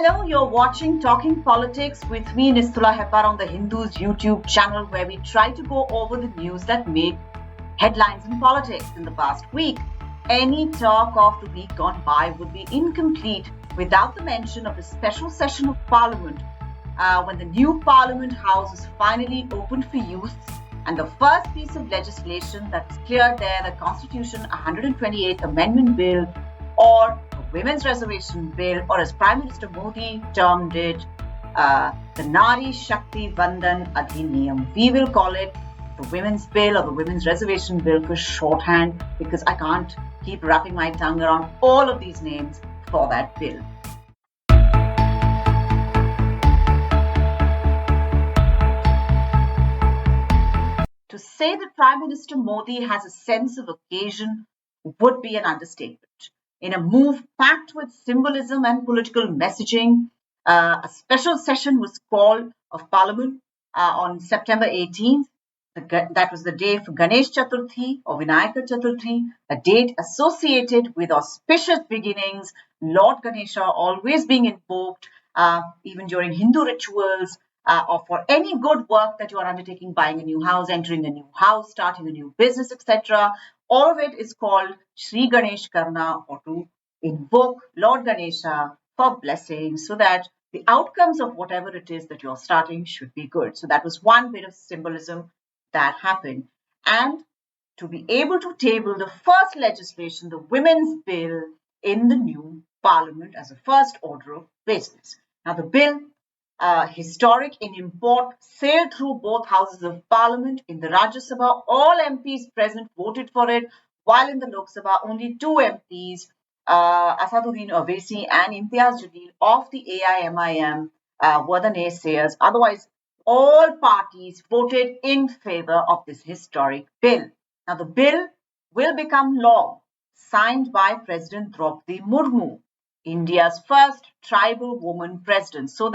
Hello, you're watching Talking Politics with me, Nistula Hebbar, on the Hindu's YouTube channel, where we try to go over the news that made headlines in politics in the past week. Any talk of the week gone by would be incomplete without the mention of the special session of Parliament, when the new Parliament House is finally opened for use. And the first piece of legislation that's cleared there, the Constitution 128 Amendment Bill, or Women's Reservation Bill, or as Prime Minister Modi termed it, the Nari Shakti Vandan Adhiniyam. We will call it the Women's Bill or the Women's Reservation Bill for shorthand, because I can't keep wrapping my tongue around all of these names for that bill. To say that Prime Minister Modi has a sense of occasion would be an understatement. In a move packed with symbolism and political messaging, a special session was called of Parliament on September 18th. That was the day for Ganesh Chaturthi or Vinayaka Chaturthi, a date associated with auspicious beginnings, Lord Ganesha always being invoked, even during Hindu rituals, or for any good work that you are undertaking, buying a new house, entering a new house, starting a new business, etc. All of it is called Shri Ganesh Karna, or to invoke Lord Ganesha for blessings, so that the outcomes of whatever it is that you're starting should be good. So that was one bit of symbolism that happened. And to be able to table the first legislation, the Women's Bill, in the new Parliament as a first order of business. Now, the bill, historic in import, sailed through both houses of Parliament. In the Rajya Sabha, all MPs present voted for it, while in the Lok Sabha, only two MPs, Asaduddin Owaisi and Imtiaz Jalil of the AIMIM, were the naysayers. Otherwise, all parties voted in favor of this historic bill. Now, the bill will become law, signed by President Draupadi Murmu, India's first tribal woman president. So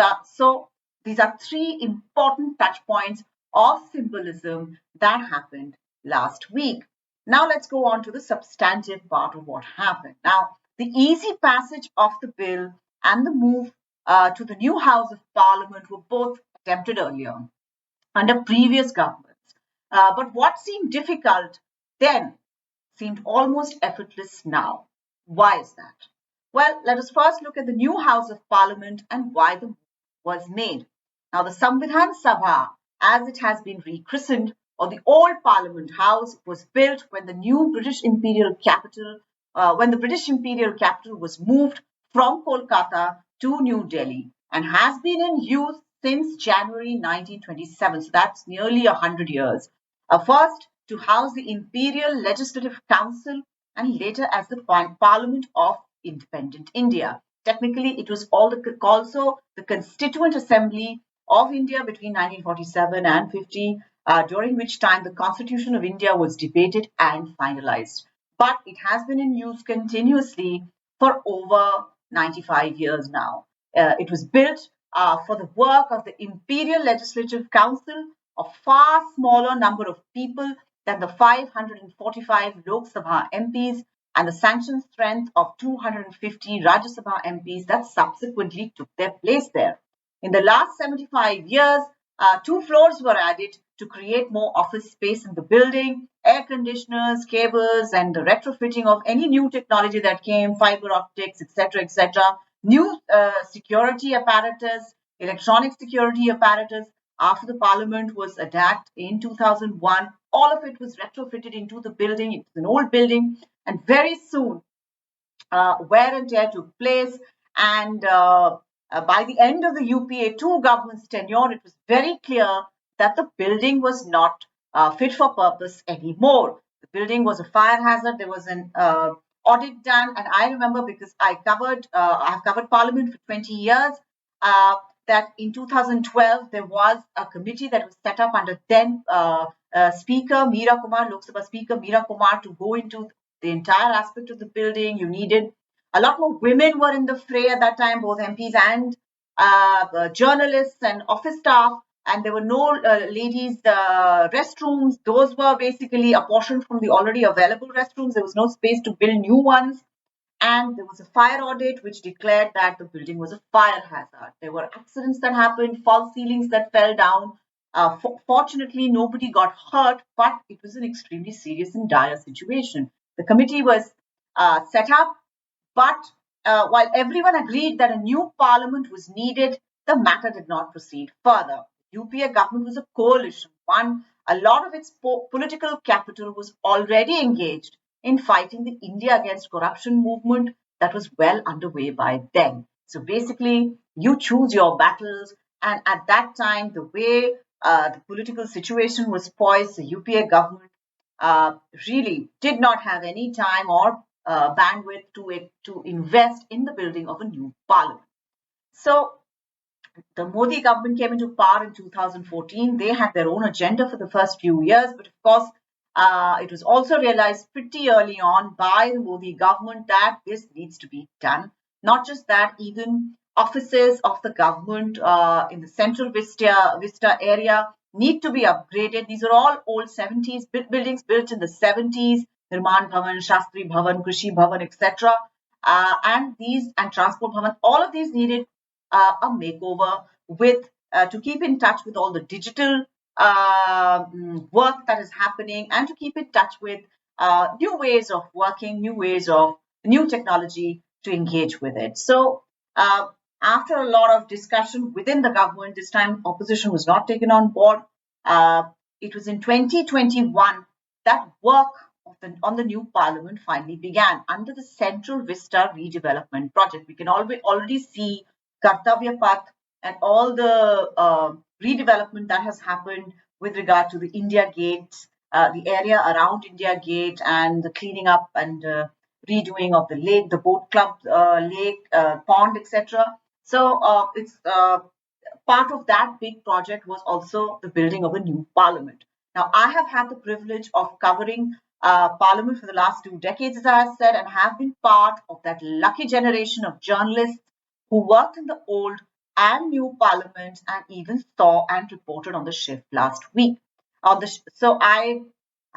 these are three important touch points of symbolism that happened last week. Now let's go on to the substantive part of what happened. Now, the easy passage of the bill and the move to the new House of Parliament were both attempted earlier under previous governments. But what seemed difficult then seemed almost effortless now. Why is that? Well, let us first look at the new House of Parliament and why the move was made. Now, the Samvidhan Sabha, as it has been rechristened, or the old Parliament House, was built when the new British Imperial capital, was moved from Kolkata to New Delhi, and has been in use since January 1927. So that's nearly 100 years. First, to house the Imperial Legislative Council, and later as the Parliament of Independent India. Technically, it was also the Constituent Assembly of India between 1947 and 50, during which time the Constitution of India was debated and finalized. But it has been in use continuously for over 95 years now. It was built for the work of the Imperial Legislative Council, a far smaller number of people than the 545 Lok Sabha MPs and the sanction strength of 250 Rajya Sabha MPs that subsequently took their place there. In the last 75 years, 2 floors were added to create more office space in the building, air conditioners, cables, and the retrofitting of any new technology that came, fiber optics, etc., etc. New security apparatus, electronic security apparatus. After the Parliament was attacked in 2001, all of it was retrofitted into the building. It's an old building, and very soon wear and tear took place, and by the end of the UPA-2 government's tenure, it was very clear that the building was not fit for purpose anymore. The building was a fire hazard. There was an audit done, and I remember, because I've covered Parliament for 20 years, that in 2012 there was a committee that was set up under then Speaker Meera Kumar, Lok Sabha Speaker Meera Kumar, to go into the entire aspect of the building. You needed a lot more women were in the fray at that time, both MPs and journalists and office staff, and there were no ladies' restrooms. Those were basically apportioned from the already available restrooms. There was no space to build new ones. and there was a fire audit which declared that the building was a fire hazard. There were accidents that happened, false ceilings that fell down. Fortunately, nobody got hurt, but it was an extremely serious and dire situation. The committee was set up, but while everyone agreed that a new parliament was needed, the matter did not proceed further. UPA government was a coalition one. A lot of its political capital was already engaged in fighting the India against corruption movement that was well underway by then. So basically, you choose your battles, and at that time, the way the political situation was poised, the UPA government uh, really did not have any time or bandwidth to invest in the building of a new parliament. So the Modi government came into power in 2014. They had their own agenda for the first few years, but of course, it was also realized pretty early on by the Modi government that this needs to be done. Not just that, even offices of the government in the central Vista area need to be upgraded. These are all old 70s buildings built in the 70s, Nirman Bhavan, Shastri Bhavan, Krishi Bhavan, etc. And Transport Bhavan, all of these needed a makeover with to keep in touch with all the digital work that is happening and to keep in touch with new ways of working, new ways of new technology to engage with it. So after a lot of discussion within the government, this time opposition was not taken on board. Uh, it was in 2021 that work on the new parliament finally began under the Central Vista redevelopment project. We can already see Kartavya Path and all the redevelopment that has happened with regard to the India Gate, the area around India Gate, and the cleaning up and redoing of the lake, the boat club lake, pond, etc. So it's part of that big project was also the building of a new parliament. Now, I have had the privilege of covering parliament for the last 2 decades, as I have said, and have been part of that lucky generation of journalists who worked in the old and new parliaments and even saw and reported on the shift last week. So I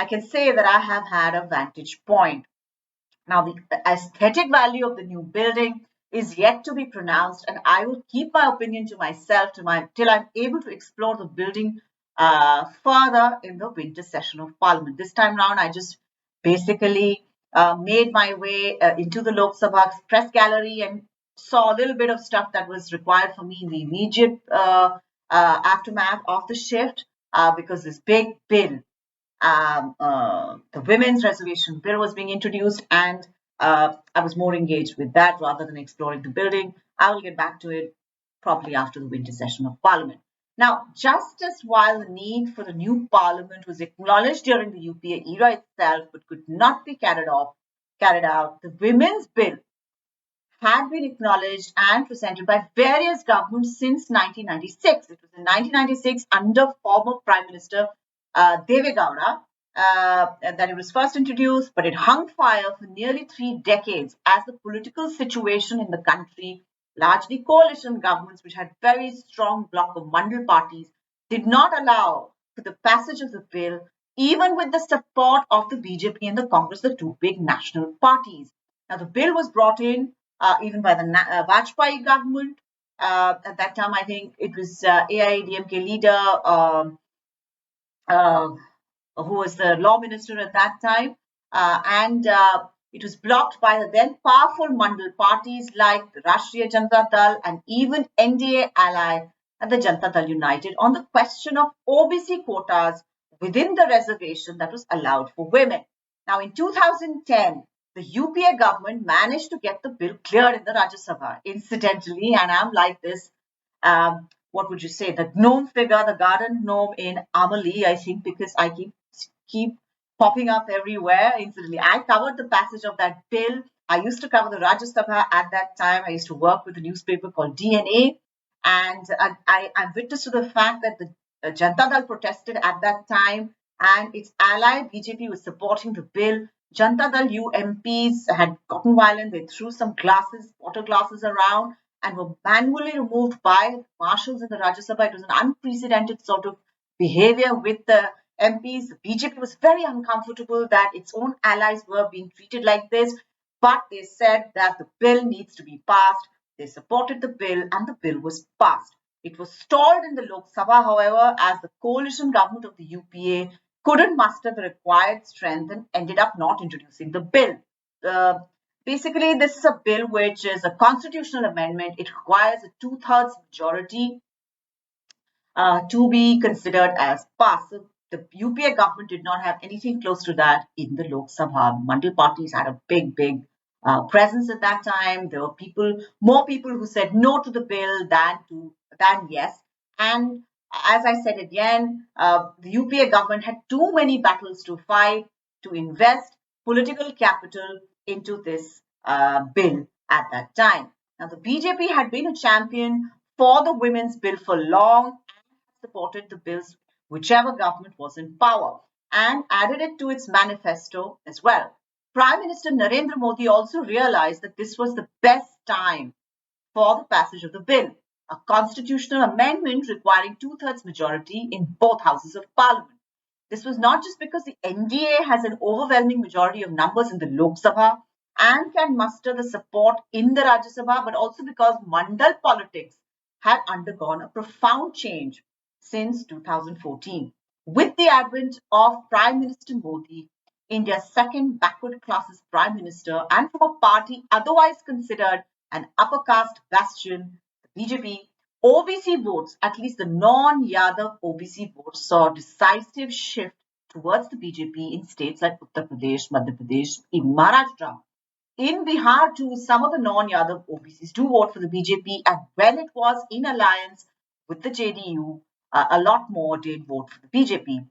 can say that I have had a vantage point. Now, the aesthetic value of the new building is yet to be pronounced, and I will keep my opinion to myself till I'm able to explore the building further in the winter session of Parliament. This time round, I just basically made my way into the Lok Sabha press gallery and saw a little bit of stuff that was required for me in the immediate aftermath of the shift because this big bill the women's reservation bill was being introduced, and I was more engaged with that rather than exploring the building. I will get back to it probably after the winter session of Parliament. Now, just as while the need for the new Parliament was acknowledged during the UPA era itself, but could not be carried out, the women's bill had been acknowledged and presented by various governments since 1996. It was in 1996 under former Prime Minister Deve Gowda that it was first introduced, but it hung fire for nearly 3 decades as the political situation in the country, largely coalition governments which had very strong bloc of mandal parties, did not allow for the passage of the bill, even with the support of the BJP and the Congress, the two big national parties. Now, the bill was brought in even by the Vajpayee government. At that time, I think it was AIADMK leader uh, who was the law minister at that time, and it was blocked by the then powerful Mandal parties like the Rashtriya Janata Dal and even NDA ally and the Janata Dal United on the question of OBC quotas within the reservation that was allowed for women. Now, in 2010, the UPA government managed to get the bill cleared in the Rajya Sabha, incidentally, and I'm like this. What would you say? The gnome figure, the garden gnome in Amali, I think, because I keep popping up everywhere. Incidentally, I covered the passage of that bill. I used to cover the Rajya Sabha at that time. I used to work with a newspaper called DNA, and I'm witness to the fact that the Janata Dal protested at that time, and its ally BJP was supporting the bill. Janata Dal UMPs had gotten violent. They threw some water glasses around, and were manually removed by marshals in the Rajya Sabha. It was an unprecedented sort of behavior with the MPs. The BJP was very uncomfortable that its own allies were being treated like this. but they said that the bill needs to be passed. They supported the bill and the bill was passed. It was stalled in the Lok Sabha, however, as the coalition government of the UPA couldn't muster the required strength and ended up not introducing the bill. Uh, Basically, this is a bill which is a constitutional amendment. It requires a two-thirds majority to be considered as passed. So the UPA government did not have anything close to that in the Lok Sabha. Mandal parties had a big presence at that time. There were more people who said no to the bill than yes. And as I said again, the UPA government had too many battles to fight to invest political capital into this bill at that time. Now, the BJP had been a champion for the women's bill for long, supported the bills whichever government was in power, and added it to its manifesto as well. Prime Minister Narendra Modi also realized that this was the best time for the passage of the bill, a constitutional amendment requiring two-thirds majority in both houses of parliament. This was not just because the NDA has an overwhelming majority of numbers in the Lok Sabha and can muster the support in the Rajya Sabha, but also because Mandal politics had undergone a profound change since 2014. With the advent of Prime Minister Modi, India's second backward classes Prime Minister, and from a party otherwise considered an upper caste bastion, the BJP, OBC votes, at least the non-Yadav OBC votes, saw a decisive shift towards the BJP in states like Uttar Pradesh, Madhya Pradesh, even Maharashtra. In Bihar, too, some of the non-Yadav OBCs do vote for the BJP, and when it was in alliance with the JDU, a lot more did vote for the BJP.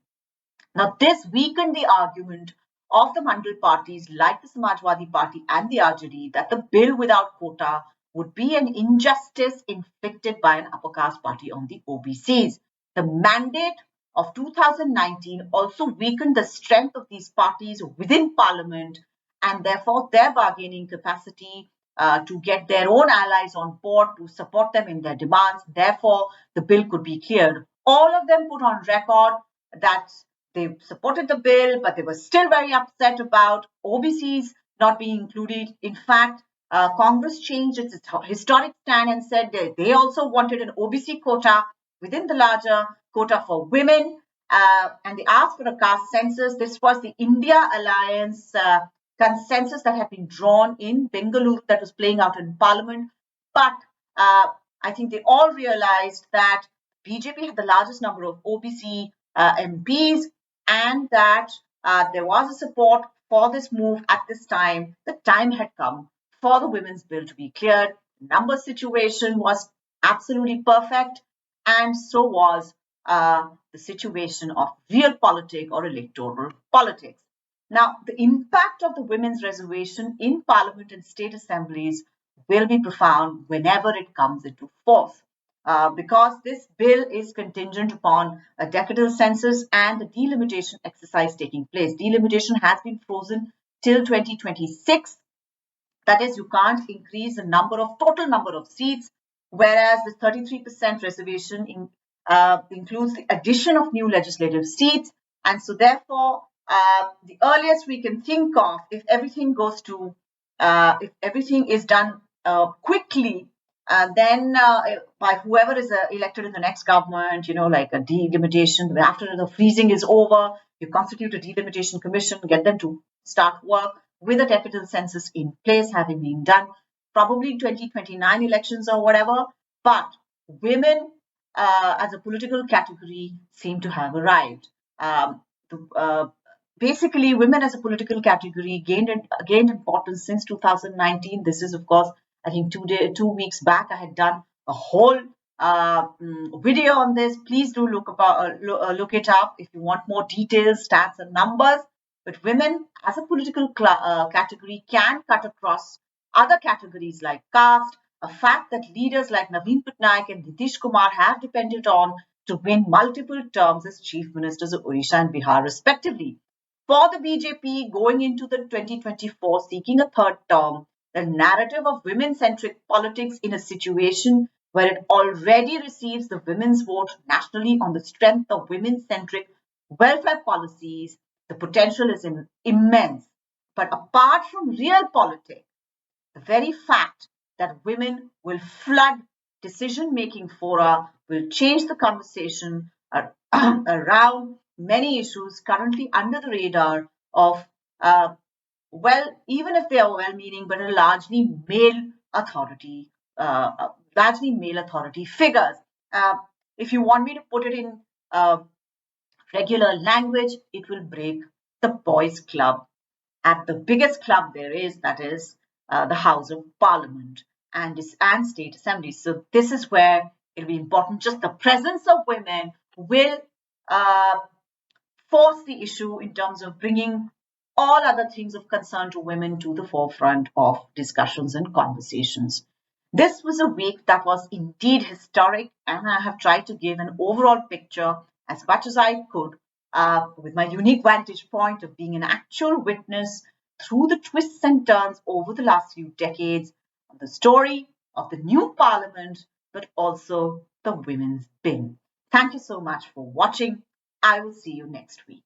Now, this weakened the argument of the Mandal parties like the Samajwadi Party and the RJD that the bill without quota would be an injustice inflicted by an upper caste party on the OBCs. The mandate of 2019 also weakened the strength of these parties within parliament and therefore their bargaining capacity to get their own allies on board to support them in their demands. Therefore, the bill could be cleared. All of them put on record that they supported the bill, but they were still very upset about OBCs not being included. In fact, Congress changed its historic stand and said they also wanted an OBC quota within the larger quota for women, and they asked for a caste census. This was the India Alliance consensus that had been drawn in Bengaluru that was playing out in Parliament. But I think they all realized that BJP had the largest number of OBC MPs and that there was a support for this move at this time. The time had come for the women's bill to be cleared. The number situation was absolutely perfect, and so was the situation of real politics or electoral politics. Now, the impact of the women's reservation in parliament and state assemblies will be profound whenever it comes into force. Because this bill is contingent upon a decadal census and a delimitation exercise taking place. Delimitation has been frozen till 2026. That is, you can't increase the total number of seats, whereas the 33% reservation includes the addition of new legislative seats. And so, therefore, the earliest we can think of, if everything is done quickly, then by whoever is elected in the next government, like a delimitation, after the freezing is over, you constitute a delimitation commission, get them to start work with a decadal census in place having been done, probably 2029 elections or whatever. But women as a political category seem to have arrived. Basically, women as a political category gained importance since 2019. This is, of course, I think 2 weeks back, I had done a whole video on this. Please do look it up if you want more details, stats, and numbers. But women as a political category can cut across other categories like caste, a fact that leaders like Naveen Patnaik and Nitish Kumar have depended on to win multiple terms as chief ministers of Odisha and Bihar, respectively. For the BJP going into the 2024 seeking a third term, the narrative of women-centric politics in a situation where it already receives the women's vote nationally on the strength of women-centric welfare policies, the potential is immense. But apart from real politics, the very fact that women will flood decision-making fora will change the conversation around many issues currently under the radar of, even if they are well-meaning, but a largely male authority figures. Uh, if you want me to put it in uh, regular language, it will break the boys' club at the biggest club there is, that is the House of Parliament and state assemblies. So this is where it'll be important. Just the presence of women will uh, force the issue in terms of bringing all other things of concern to women to the forefront of discussions and conversations. This was a week that was indeed historic, and I have tried to give an overall picture as much as I could with my unique vantage point of being an actual witness through the twists and turns over the last few decades of the story of the new parliament, but also the women's bill. Thank you so much for watching. I will see you next week.